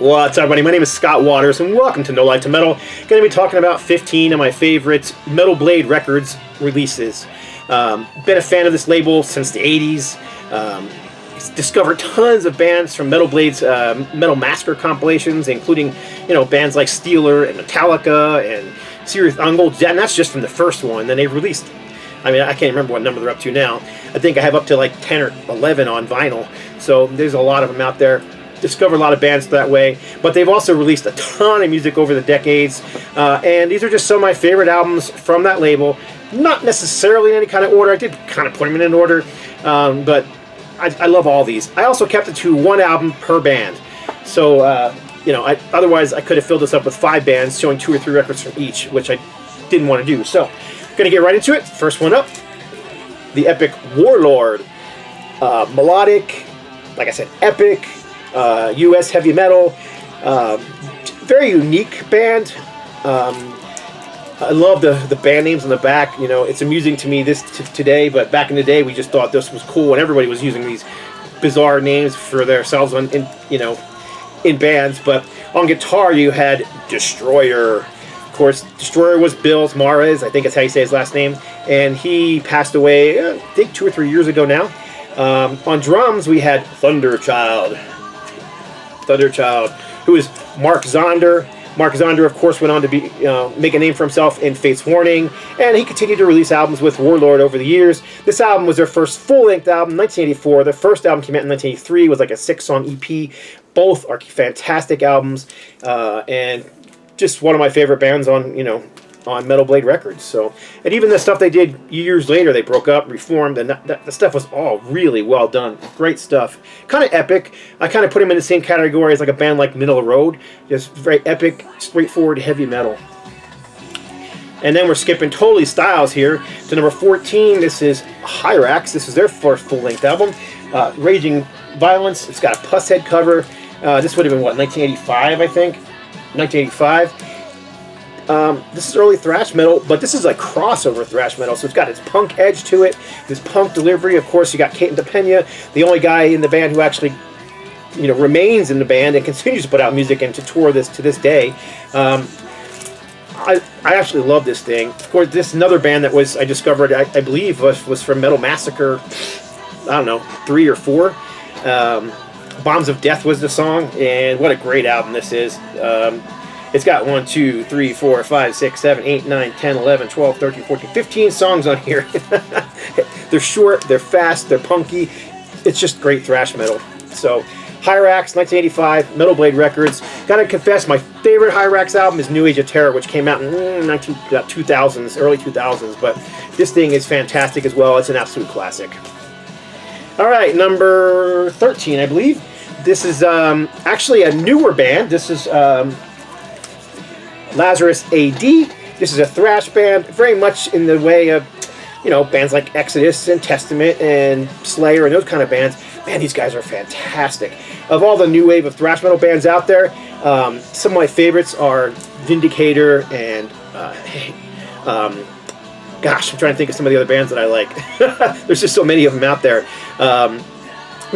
What's up, everybody? My name is Scott Waters, and welcome to No Life to Metal. Going to be talking about 15 of my favorite Metal Blade Records releases. Been a fan of this label since the 80s. Discovered tons of bands from Metal Blade's Metal Massacre compilations, including bands like Steeler and Metallica and Serious Ungold, and that's just from the first one. Then they released, I can't remember what number they're up to now. I think I have up to like 10 or 11 on vinyl, so there's a lot of them out there. Discovered a lot of bands that way, but they've also released a ton of music over the decades, and these are just some of my favorite albums from that label. Not necessarily in any kind of order. I did kind of put them in an order, but I love all these. I also kept it to one album per band, so otherwise I could have filled this up with 5 bands showing 2 or 3 records from each, which I didn't want to do. So gonna get right into it. First one up, the epic Warlord. Melodic, like I said, epic. US heavy metal, very unique band. I love the band names on the back. It's amusing to me today, but back in the day we just thought this was cool, and everybody was using these bizarre names for themselves in bands. But on guitar you had Destroyer. Of course, Destroyer was Bill Mares, I think that's how you say his last name, and he passed away I think 2 or 3 years ago now. On drums we had Thunderchild, who is Mark Zonder. Mark Zonder, of course, went on to make a name for himself in Fate's Warning, and he continued to release albums with Warlord over the years. This album was their first full-length album, 1984. Their first album came out in 1983. It was like a 6-song EP. Both are fantastic albums, and just one of my favorite bands on Metal Blade Records. So, and even the stuff they did years later, they broke up, reformed, and the stuff was all really well done. Great stuff. Kind of epic. I kind of put them in the same category as like a band like Middle of the Road. Just very epic, straightforward, heavy metal. And then we're skipping totally styles here to number 14. This is Hyrax. This is their first full-length album. Raging Violence. It's got a puss head cover. This would have been, what, 1985, I think? 1985. This is early thrash metal, but this is like crossover thrash metal, so it's got its punk edge to it, this punk delivery. Of course, you got Kate DePena, the only guy in the band who actually, remains in the band and continues to put out music and to tour this to this day. I actually love this thing. Of course, this is another band that I discovered, I believe, was from Metal Massacre, 3 or 4. Bombs of Death was the song, and what a great album this is. It's got 1, 2, 3, 4, 5, 6, 7, 8, 9, 10, 11, 12, 13, 14, 15 songs on here. They're short, they're fast, they're punky. It's just great thrash metal. So, Hyrax, 1985, Metal Blade Records. Gotta confess, my favorite Hyrax album is New Age of Terror, which came out in 2000s, early 2000s. But this thing is fantastic as well. It's an absolute classic. Alright, number 13, I believe. This is actually a newer band. This is Lazarus Ad. This is a thrash band, very much in the way of, bands like Exodus and Testament and Slayer and those kind of bands. Man, these guys are fantastic. Of all the new wave of thrash metal bands out there, some of my favorites are Vindicator and, gosh, I'm trying to think of some of the other bands that I like. There's just so many of them out there. In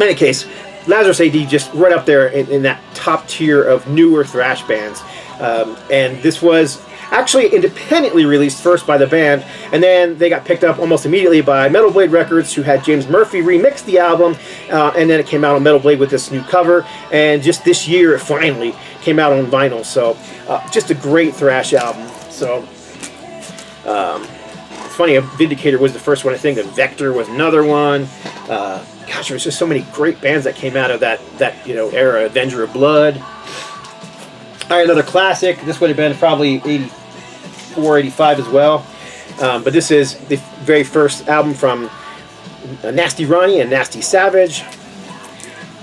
any case, Lazarus Ad just right up there in that top tier of newer thrash bands. And this was actually independently released first by the band, and then they got picked up almost immediately by Metal Blade Records, who had James Murphy remix the album, and then it came out on Metal Blade with this new cover, and just this year it finally came out on vinyl. So just a great thrash album. So it's funny, Vindicator was the first one, I think, and Vector was another one. Gosh, there's just so many great bands that came out of that era. Avenger of Blood. All right, another classic. This would have been probably 84, 85 as well. But this is the very first album from Nasty Ronnie and Nasty Savage.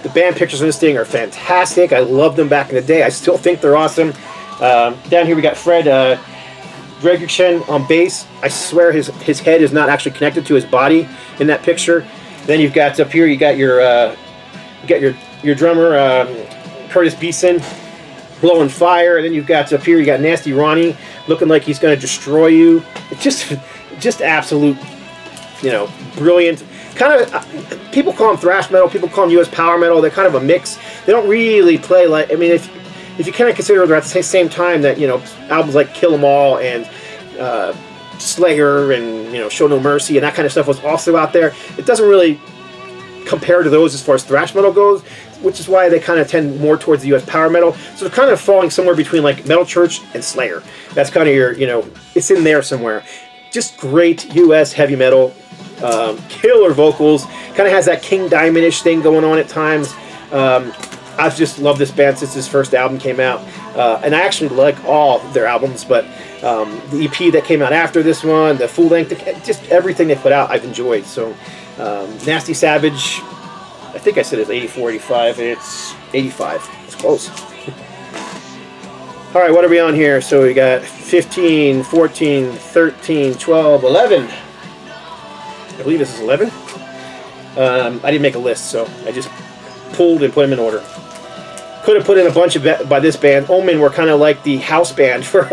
The band pictures on this thing are fantastic. I loved them back in the day. I still think they're awesome. Down here we got Fred Gregson on bass. I swear his head is not actually connected to his body in that picture. Then you've got up here, you got your drummer Curtis Beeson blowing fire, and then you've got up here, you got Nasty Ronnie looking like he's going to destroy you. It's just absolute, brilliant. Kind of, people call them thrash metal, people call them US power metal. They're kind of a mix. They don't really play like, if you kind of consider they're at the same time that, you know, albums like Kill 'Em All and Slayer and, you know, Show No Mercy and that kind of stuff was also out there, it doesn't really compare to those as far as thrash metal goes, which is why they kind of tend more towards the US power metal. So they're kind of falling somewhere between like Metal Church and Slayer. That's kind of your, you know, it's in there somewhere. Just great US heavy metal, killer vocals, kind of has that King Diamond-ish thing going on at times. I've just loved this band since his first album came out, and I actually like all their albums, but the EP that came out after this one, the full length, just everything they put out I've enjoyed. So Nasty Savage, I think I said it's 84, 85, and it's 85. It's close. All right, what are we on here? So we got 15, 14, 13, 12, 11. I believe this is 11. I didn't make a list, so I just pulled and put them in order. Could have put in a bunch of by this band. Omen were kind of like the house band for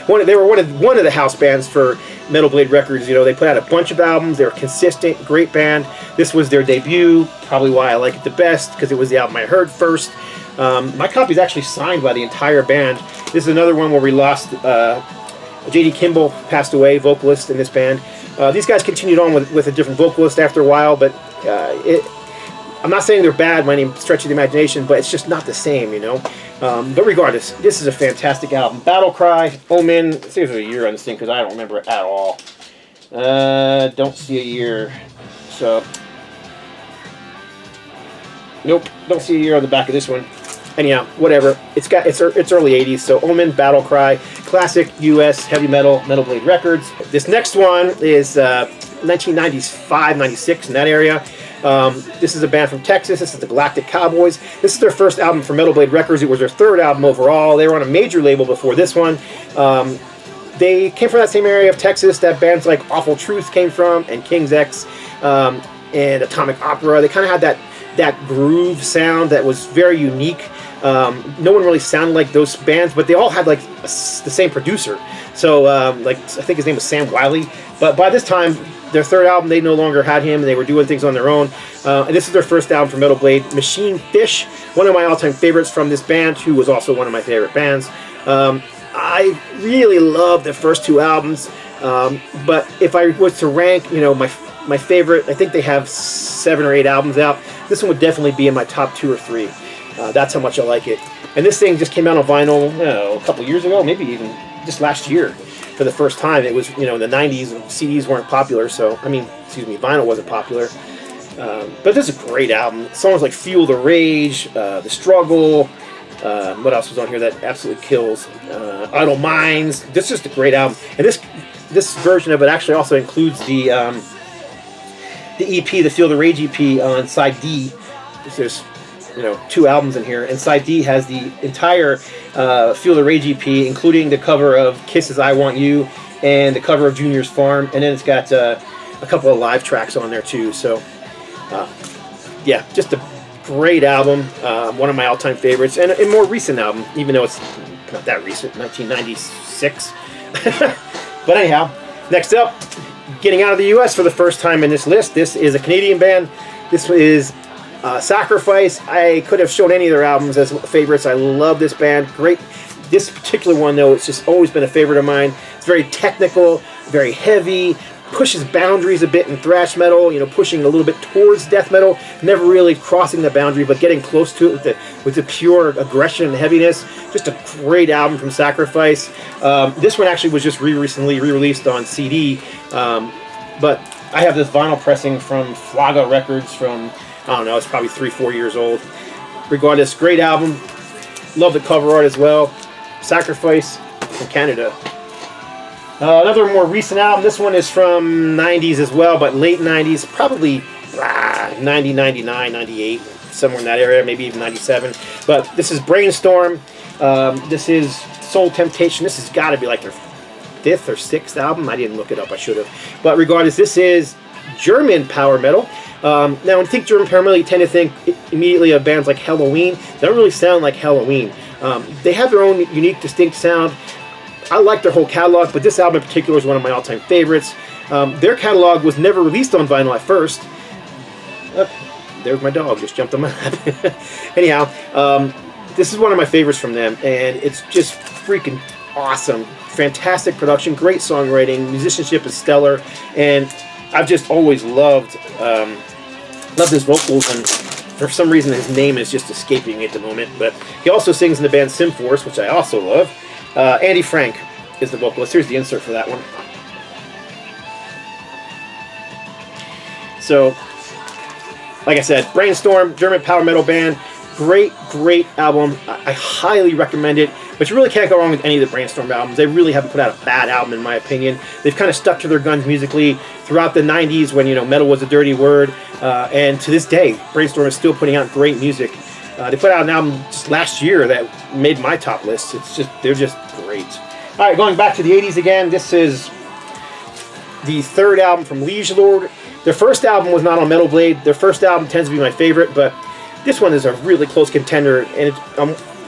they were one of the house bands for Metal Blade Records. You know, they put out a bunch of albums. They were consistent, great band. This was their debut, probably why I like it the best, because it was the album I heard first. My copy is actually signed by the entire band. This is another one where we lost J.D. Kimball, passed away, vocalist in this band. These guys continued on with a different vocalist after a while, but I'm not saying they're bad by any stretch of the imagination, but it's just not the same, you know. But regardless, this is a fantastic album. Battle Cry, Omen. Let's see if there's a year on this thing, because I don't remember it at all. Don't see a year. So, nope, don't see a year on the back of this one. Anyhow, whatever. It's early 80s. So Omen, Battle Cry, classic US heavy metal, Metal Blade Records. This next one is 1995, 96 in that area. This is a band from Texas. This is the Galactic Cowboys. This is their first album for Metal Blade Records. It was their third album overall. They were on a major label before this one. They came from that same area of Texas that bands like Awful Truth came from, and King's X, and Atomic Opera. They kind of had that groove sound that was very unique. No one really sounded like those bands, but they all had like the same producer. So like I think his name was Sam Wiley. But by this time, their third album, they no longer had him, and they were doing things on their own. And this is their first album for Metal Blade. Machine Fish, one of my all-time favorites from this band, who was also one of my favorite bands. I really love the first two albums, but if I was to rank, you know, my favorite, I think they have 7 or 8 albums out. This one would definitely be in my top 2 or 3. That's how much I like it. And this thing just came out on vinyl, you know, a couple years ago, maybe even just last year for the first time. It was, you know, in the 90s, CDs weren't popular, so, I mean, excuse me, vinyl wasn't popular. But this is a great album. Songs like Fuel the Rage, The Struggle, what else was on here that absolutely kills? Idle Minds. This is just a great album. And this version of it actually also includes the EP, the Feel the Rage EP on side D. There's, you know, 2 albums in here, and side D has the entire Feel the Rage EP, including the cover of Kiss's I Want You and the cover of Junior's Farm, and then it's got a couple of live tracks on there too. So yeah, just a great album, one of my all-time favorites, and a more recent album, even though it's not that recent, 1996. But anyhow, next up, getting out of the US for the first time in this list, this is a Canadian band. This is Sacrifice. I could have shown any of their albums as favorites. I love this band. Great. This particular one, though, it's just always been a favorite of mine. It's very technical, very heavy, pushes boundaries a bit in thrash metal, you know, pushing a little bit towards death metal, never really crossing the boundary, but getting close to it with the pure aggression and heaviness. Just a great album from Sacrifice. This one actually was just recently re-released on CD, but I have this vinyl pressing from Flaga Records from, I don't know, it's probably 3-4 years old. Regardless, great album. Love the cover art as well. Sacrifice from Canada. Another more recent album. This one is from 90s as well, but late 90s, probably 90, 99, 98, somewhere in that area, maybe even 97. But this is Brainstorm. This is Soul Temptation. This has got to be like their 5th or 6th album. I didn't look it up. I should have. But regardless, this is German power metal. Now, when you think German power metal, you tend to think immediately of bands like Halloween. They don't really sound like Halloween. They have their own unique, distinct sound. I like their whole catalog, but this album in particular is one of my all-time favorites. Their catalog was never released on vinyl at first. There's my dog, just jumped on my lap. Anyhow, This is one of my favorites from them, and it's just freaking awesome. Fantastic production, great songwriting, musicianship is stellar, and I've just always loved his vocals, and for some reason his name is just escaping me at the moment, but he also sings in the band Simforce, which I also love. Andy Frank is the vocalist. Here's the insert for that one. So, like I said, Brainstorm, German power metal band, great album. I highly recommend it, but you really can't go wrong with any of the Brainstorm albums. They really haven't put out a bad album, in my opinion. They've kind of stuck to their guns musically throughout the 90s when, you know, metal was a dirty word, and to this day, Brainstorm is still putting out great music. They put out an album just last year that made my top list. They're just great. All right, going back to the 80s again, this is the third album from Warlord. Their first album was not on Metal Blade. Their first album tends to be my favorite, but this one is a really close contender, and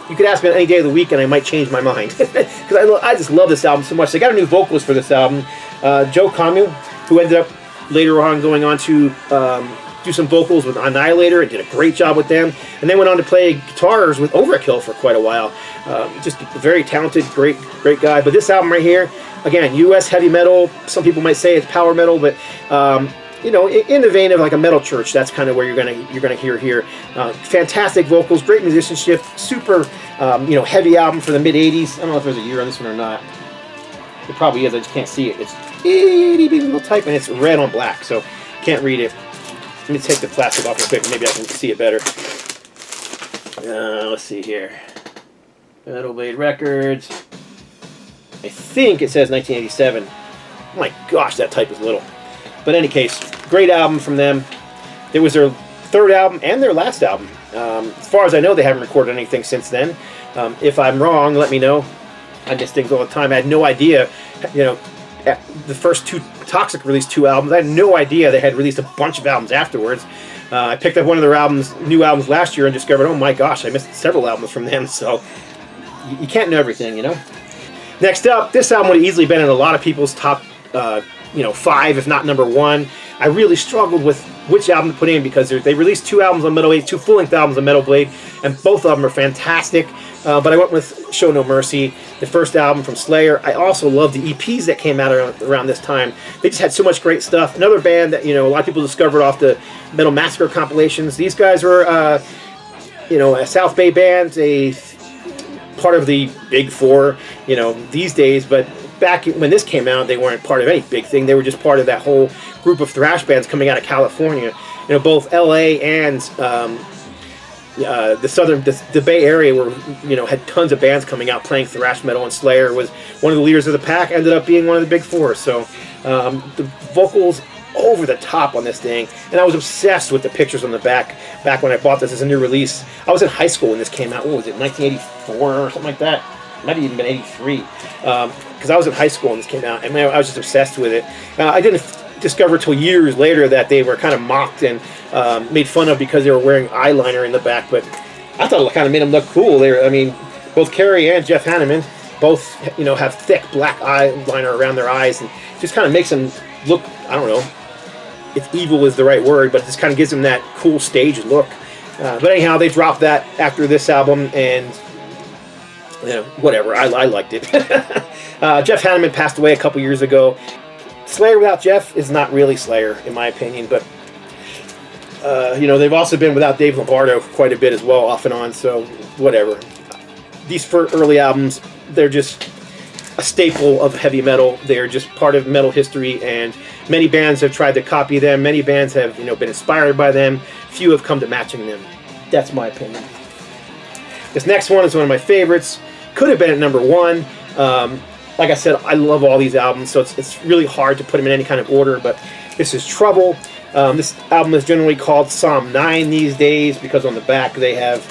you could ask me on any day of the week and I might change my mind, because I just love this album so much. They got a new vocalist for this album, Joe Camu, who ended up later on going on to do some vocals with Annihilator and did a great job with them, and then went on to play guitars with Overkill for quite a while. Just a very talented, great guy. But this album right here, again, U.S. heavy metal. Some people might say it's power metal, but you know, in the vein of like a metal church, that's kind of where you're gonna hear here. Fantastic vocals, great musicianship, super you know, heavy album for the mid '80s. I don't know if there's a year on this one or not. It probably is. I just can't see it. It's itty bitty little type, and it's red on black, so can't read it. Let me take the plastic off real quick. Maybe I can see it better. Let's see here. Metal Blade Records. I think it says 1987. Oh my gosh, that type is little. But in any case, great album from them. It was their third album and their last album. As far as I know, they haven't recorded anything since then. If I'm wrong, let me know. I miss things all the time. I had no idea, you know, the first two, Toxic released 2 albums. I had no idea they had released a bunch of albums afterwards. I picked up one of their new albums last year and discovered, oh my gosh, I missed several albums from them. So you can't know everything, you know. Next up, this album would have easily been in a lot of people's top, you know, 5, if not number 1. I really struggled with which album to put in because they released 2 albums on Metal Blade, 2 full-length albums on Metal Blade, and both of them are fantastic. But I went with Show No Mercy, the first album from Slayer. I also love the EPs that came out around this time. They just had so much great stuff. Another band that, you know, a lot of people discovered off the Metal Massacre compilations. These guys were, you know, a South Bay band, a part of the Big Four, you know, these days. But back when this came out, they weren't part of any big thing. They were just part of that whole group of thrash bands coming out of California. You know, both LA and the Bay Area were, you know, had tons of bands coming out playing thrash metal, and Slayer was one of the leaders of the pack, ended up being one of the Big Four. So the vocals over the top on this thing, and I was obsessed with the pictures on the back when I bought this as a new release. I was in high school when this came out. What was it, 1984 or something like that? It might have even been 83, because I was in high school when this came out, and man, I was just obsessed with it. I didn't discover till years later that they were kind of mocked and made fun of because they were wearing eyeliner in the back, but I thought it kind of made them look cool. I mean, both Kerry and Jeff Hanneman both, you know, have thick black eyeliner around their eyes, and just kind of makes them look, I don't know if evil is the right word, but it just kind of gives them that cool stage look. But anyhow, they dropped that after this album, and you know, whatever, I liked it. Jeff Hanneman passed away a couple years ago. Slayer without Jeff is not really Slayer, in my opinion, but you know, they've also been without Dave Lombardo quite a bit as well, off and on, so whatever. These early albums, they're just a staple of heavy metal. They're just part of metal history, and many bands have tried to copy them. Many bands have, you know, been inspired by them. Few have come to matching them. That's my opinion. This next one is one of my favorites. Could have been at number 1. Like I said, I love all these albums, so it's really hard to put them in any kind of order, but this is Trouble. This album is generally called Psalm 9 these days because on the back they have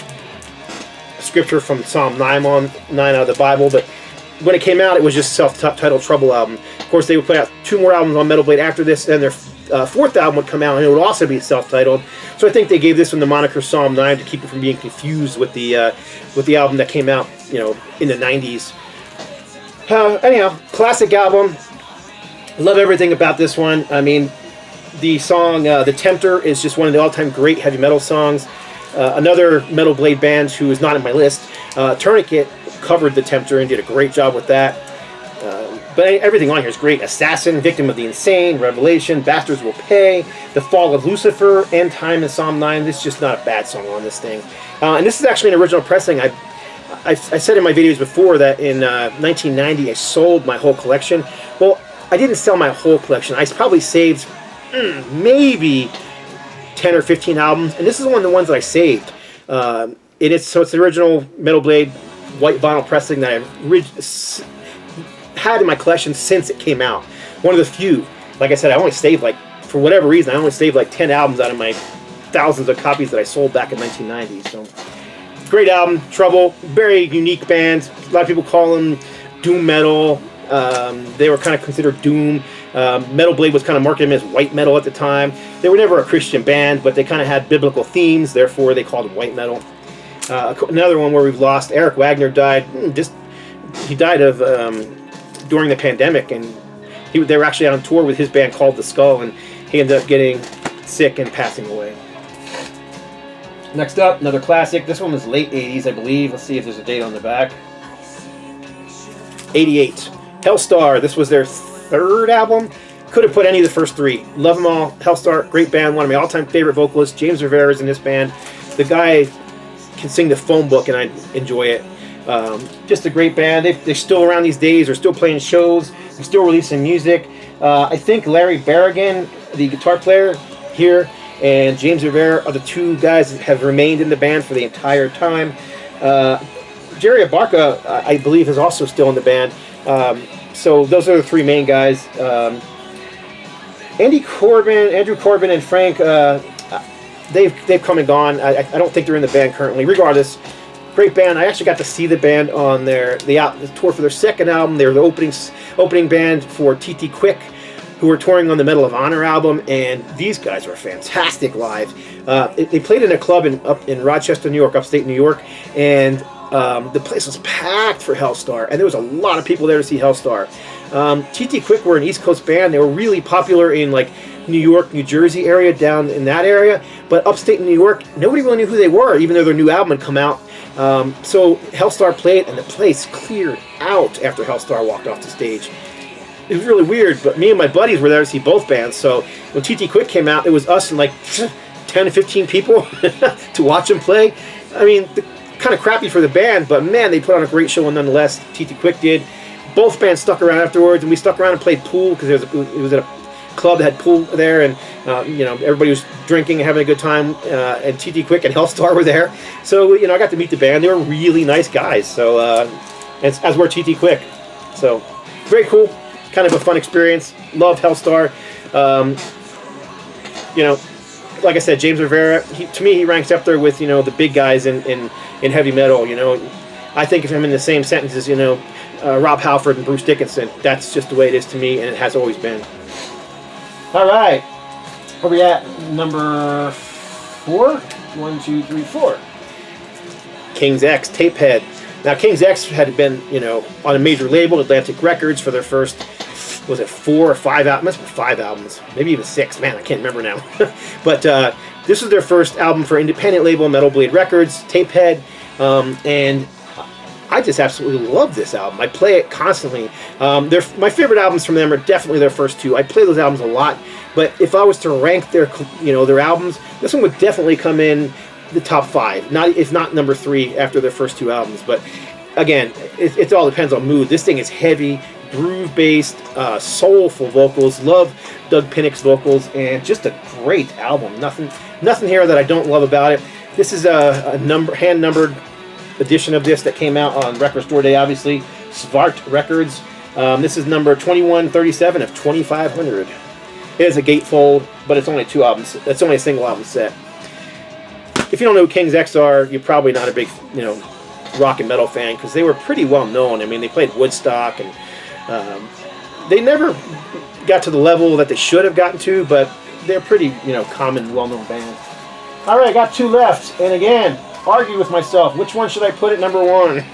scripture from Psalm 9 out of the Bible, but when it came out, it was just self-titled Trouble album. Of course, they would put out 2 more albums on Metal Blade after this, and their 4th album would come out, and it would also be self-titled. So I think they gave this one the moniker Psalm 9 to keep it from being confused with the album that came out, you know, in the 90s. Anyhow, classic album. Love everything about this one. I mean, the song The Tempter is just one of the all-time great heavy metal songs. Another Metal Blade band who is not in my list, Tourniquet, covered the Tempter and did a great job with that. But everything on here is great. Assassin, Victim of the Insane, Revelation, Bastards Will Pay, The Fall of Lucifer, End Time, and Psalm 9. This is just not a bad song on this thing. And this is actually an original pressing. I said in my videos before that in 1990 I sold my whole collection. Well, I didn't sell my whole collection. I probably saved maybe 10 or 15 albums, and this is one of the ones that I saved. It's the original Metal Blade white vinyl pressing that I've had in my collection since it came out. One of the few. Like I said, I only saved, like, for whatever reason, I only saved like 10 albums out of my thousands of copies that I sold back in 1990. So, great album, Trouble, very unique band. A lot of people call them doom metal. They were kind of considered doom. Metal Blade was kind of marketed as white metal at the time. They were never a Christian band, but they kind of had biblical themes, therefore they called them white metal. Another one where we've lost, Eric Wagner died. He died of during the pandemic, and they were actually on tour with his band called The Skull, and he ended up getting sick and passing away. Next up, another classic. This one was late 80s, I believe. Let's see if there's a date on the back. 88. Hellstar. This was their third album. Could have put any of the first three. Love them all. Hellstar, great band. One of my all-time favorite vocalists. James Rivera is in this band. The guy can sing the phone book, and I enjoy it. Just a great band. They're still around these days. They're still playing shows. They're still releasing music. I think Larry Berrigan, the guitar player here, and James Rivera are the two guys that have remained in the band for the entire time. Jerry Abarca, I believe, is also still in the band. So those are the three main guys. Andrew Corbin, and Frank, they've come and gone. I don't think they're in the band currently. Regardless, great band. I actually got to see the band on the tour for their second album. They were the opening band for TT Quick, who were touring on the Medal of Honor album, and these guys were fantastic live. They played in a club up in Rochester, New York, upstate New York, and the place was packed for Hellstar, and there was a lot of people there to see Hellstar. TT Quick were an East Coast band. They were really popular in like New York, New Jersey area, down in that area, but upstate New York, nobody really knew who they were, even though their new album had come out. So Hellstar played, and the place cleared out after Hellstar walked off the stage. It was really weird, but me and my buddies were there to see both bands, so when TT Quick came out, it was us and like 10 to 15 people to watch them play. I mean, kind of crappy for the band, but man, they put on a great show nonetheless. TT Quick did. Both bands stuck around afterwards, and we stuck around and played pool, because it was at a club that had pool there, and everybody was drinking and having a good time, and TT Quick and Hellstar were there. So, I got to meet the band. They were really nice guys, so as were TT Quick. So, very cool. Kind of a fun experience. Love Hellstar. Like I said, James Rivera, to me, he ranks up there with, the big guys in heavy metal. I think of him in the same sentence as, Rob Halford and Bruce Dickinson. That's just the way it is to me, and it has always been. All right. Where we at? Number 4? 1, 2, 3, 4. King's X, Tapehead. Now, King's X had been, on a major label, Atlantic Records, for their first, was it 4 or 5 albums? Must be 5 albums. Maybe even 6. Man, I can't remember now. But this was their first album for independent label, Metal Blade Records, Tapehead. And I just absolutely love this album. I play it constantly. My favorite albums from them are definitely their first 2. I play those albums a lot. But if I was to rank their albums, this one would definitely come in the top 5, if not number 3 after their first 2 albums. But again, it all depends on mood. This thing is heavy, groove-based, soulful vocals. Love Doug Pinnick's vocals, and just a great album. Nothing here that I don't love about it. This is a hand-numbered edition of this that came out on Record Store Day, obviously. Svart Records. This is number 2137 of 2500. It is a gatefold, but it's only 2 albums. It's only a single album set. If you don't know who King's X are, you're probably not a big, rock and metal fan, because they were pretty well known. I mean, they played Woodstock, and they never got to the level that they should have gotten to, but they're pretty, common, well-known bands. All right, I got 2 left, and again, argue with myself. Which one should I put at number 1?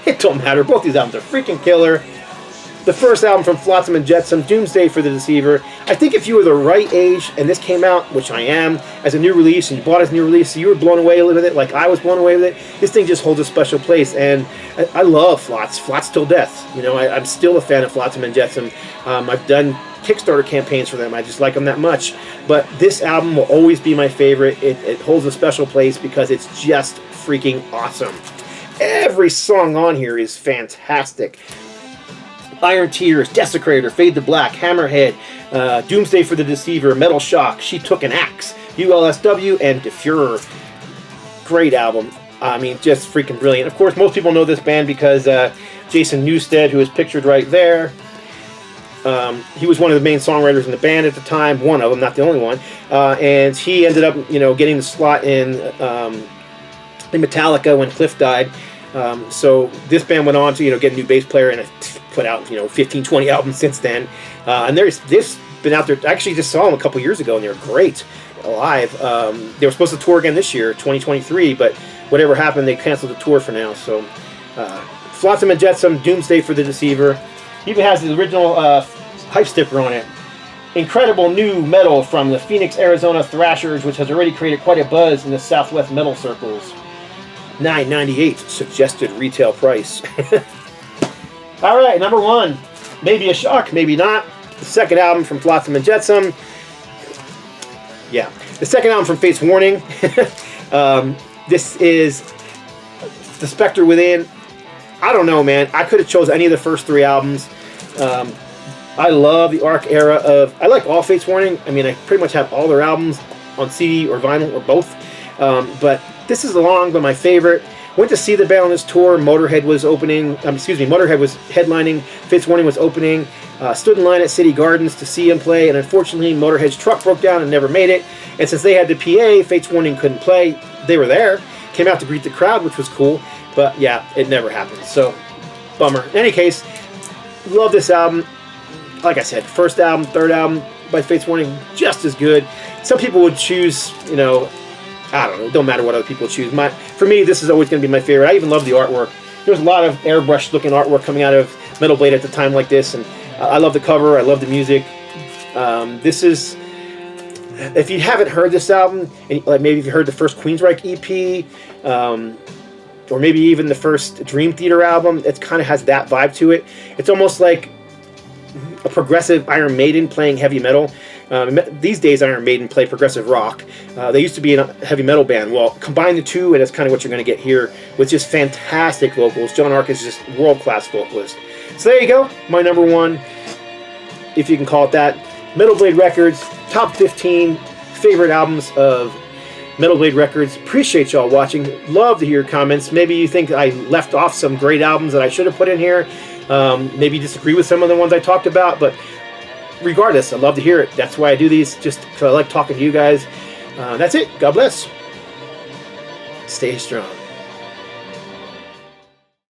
It don't matter. Both these albums are freaking killer. the first album from Flam and Jetsam, Doomsday for the Deceiver. I think if you were the right age and this came out, which I am, as a new release, and you bought it as a new release, so you were blown away with it like I was blown away with it, this thing just holds a special place. And I love Flats. Flats till death. You know, I'm still a fan of Flam and Jetsam. I've done Kickstarter campaigns for them. I just like them that much. But this album will always be my favorite. It holds a special place because it's just freaking awesome. Every song on here is fantastic. Iron Tears, Desecrator, Fade to Black, Hammerhead, Doomsday for the Deceiver, Metal Shock, She Took an Axe, ULSW, and Defurer. Great album. I mean, just freaking brilliant. Of course, most people know this band because Jason Newsted, who is pictured right there, he was one of the main songwriters in the band at the time, one of them, not the only one, and he ended up, you know, getting the slot in Metallica when Cliff died. So this band went on to, you know, get a new bass player and put out, you know, 15, 20 albums since then. And this been out there. I actually just saw them a couple years ago, and they were great live. They were supposed to tour again this year, 2023, but whatever happened, they canceled the tour for now. So Flam and Jetsam, Doomsday for the Deceiver. He even has the original hype sticker on it. Incredible new metal from the Phoenix, Arizona Thrashers, which has already created quite a buzz in the Southwest metal circles. $9.98 suggested retail price. All right, number one. Maybe a shock, maybe not. The second album from Flam and Jetsam. Yeah, the second album from Fates Warning. This is the Spectre Within. I don't know, man. I could have chose any of the first three albums. I love the Arc era of... I like all Fates Warning. I mean, I pretty much have all their albums on CD or vinyl or both. But this is long but my favorite. Went to see the band on this tour. Motorhead was opening. Motorhead was headlining. Fates Warning was opening. Stood in line at City Gardens to see him play, and unfortunately, Motorhead's truck broke down and never made it. And since they had the PA, Fates Warning couldn't play. They were there. Came out to greet the crowd, which was cool. But yeah, it never happened. So, bummer. In any case, love this album. Like I said, first album, third album by Fates Warning, just as good. Some people would choose, you know, I don't know. It don't matter what other people choose. For me, this is always going to be my favorite. I even love the artwork. There was a lot of airbrush-looking artwork coming out of Metal Blade at the time like this, and I love the cover. I love the music. This is... If you haven't heard this album, and like maybe if you heard the first Queensryche EP, or maybe even the first Dream Theater album, it kind of has that vibe to it. It's almost like a progressive Iron Maiden playing heavy metal. These days, Iron Maiden play progressive rock. They used to be a heavy metal band. Well, combine the two, and that's kind of what you're going to get here with just fantastic vocals. John Ark is just world-class vocalist. So there you go, my number one, if you can call it that. Metal Blade Records, top 15 favorite albums of Metal Blade Records. Appreciate y'all watching. Love to hear your comments. Maybe you think I left off some great albums that I should have put in here. Maybe you disagree with some of the ones I talked about, but regardless, I love to hear it. That's why I do these, just because I like talking to you guys. That's it. God bless. Stay strong.